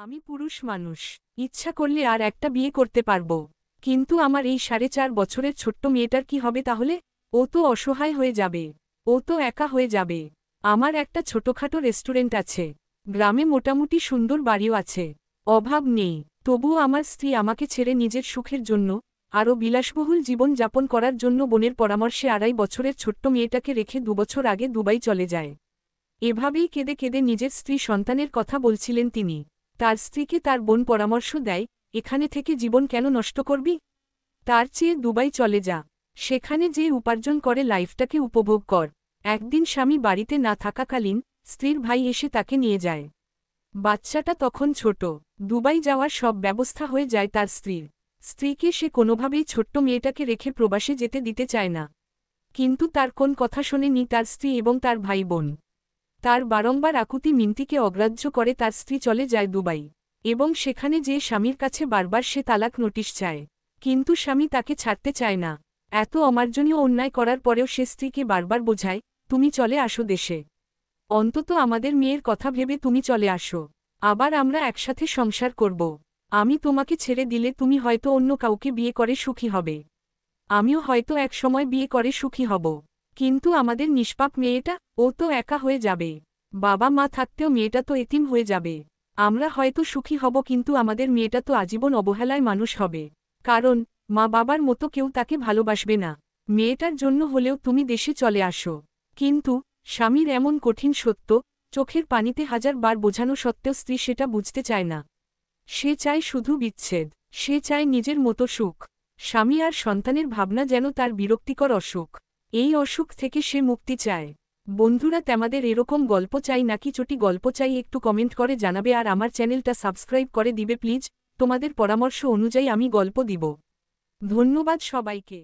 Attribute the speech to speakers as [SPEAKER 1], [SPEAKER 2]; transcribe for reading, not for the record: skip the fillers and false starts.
[SPEAKER 1] আমি পুরুষ মানুষ, ইচ্ছা করলে আর একটা বিয়ে করতে পারব। কিন্তু আমার এই 4.5 বছরের ছোট্ট মেয়েটার কি হবে তাহলে? ও তো অসহায় হয়ে যাবে, ও তো একা হয়ে যাবে। আমার একটা ছোটখাটো রেস্টুরেন্ট আছে, গ্রামে মোটামুটি সুন্দর বাড়িও আছে, অভাব নেই। তবুও আমার স্ত্রী আমাকে ছেড়ে নিজের সুখের জন্য, আরও বিলাসবহুল জীবন যাপন করার জন্য বোনের পরামর্শে 2.5 বছরের ছোট্ট মেয়েটাকে রেখে 2 বছর আগে দুবাই চলে যায়। এভাবেই কেঁদে কেঁদে নিজের স্ত্রী সন্তানের কথা বলছিলেন তিনি। তার স্ত্রীকে তার বোন পরামর্শ দেয়, এখানে থেকে জীবন কেন নষ্ট করবি? তার চেয়ে দুবাই চলে যা, সেখানে যে উপার্জন করে লাইফটাকে উপভোগ কর। একদিন স্বামী বাড়িতে না থাকাকালীন স্ত্রীর ভাই এসে তাকে নিয়ে যায়। বাচ্চাটা তখন ছোট, দুবাই যাওয়ার সব ব্যবস্থা হয়ে যায় তার স্ত্রীর। স্ত্রীকে সে কোনোভাবেই ছোট্ট মেয়েটাকে রেখে প্রবাসে যেতে দিতে চায় না। কিন্তু তার কোন কথা শোনেনি তার স্ত্রী এবং তার ভাই বোন। তার বারংবার আকুতি মিনতিকে অগ্রাহ্য করে তার স্ত্রী চলে যায় দুবাই, এবং সেখানে যে স্বামীর কাছে বারবার সে তালাক নোটিশ চায়। কিন্তু স্বামী তাকে ছাড়তে চায় না। এত অমার্জনীয় অন্যায় করার পরেও সে স্ত্রীকে বারবার বোঝায়, তুমি চলে আসো দেশে, অন্তত আমাদের মেয়ের কথা ভেবে তুমি চলে আসো, আবার আমরা একসাথে সংসার করব। আমি তোমাকে ছেড়ে দিলে তুমি হয়তো অন্য কাউকে বিয়ে করে সুখী হবে, আমিও হয়তো এক সময় বিয়ে করে সুখী হব। কিন্তু আমাদের নিষ্পাপ মেয়েটা, ও তো একা হয়ে যাবে। বাবা মা থাকতেও মেয়েটা তো এতিম হয়ে যাবে। আমরা হয়তো সুখী হব কিন্তু আমাদের মেয়েটা তো আজীবন অবহেলায় মানুষ হবে। কারণ মা বাবার মতো কেউ তাকে ভালোবাসবে না। মেয়েটার জন্য হলেও তুমি দেশে চলে আসো। কিন্তু স্বামীর এমন কঠিন সত্য, চোখের পানিতে 1000 বার বোঝানো সত্ত্বেও স্ত্রী সেটা বুঝতে চায় না। সে চায় শুধু বিচ্ছেদ, সে চায় নিজের মতো সুখ। স্বামী আর সন্তানের ভাবনা যেন তার বিরক্তিকর অসুখ। এই অসুখ থেকে সে মুক্তি চায়। বন্ধুরা, তোমাদের এরকম গল্প চাই নাকি চটি গল্প চাই একটু কমেন্ট করে জানাবে, আর আমার চ্যানেলটা সাবস্ক্রাইব করে দিবে প্লিজ। তোমাদের পরামর্শ অনুযায়ী আমি গল্প দিব। ধন্যবাদ সবাইকে।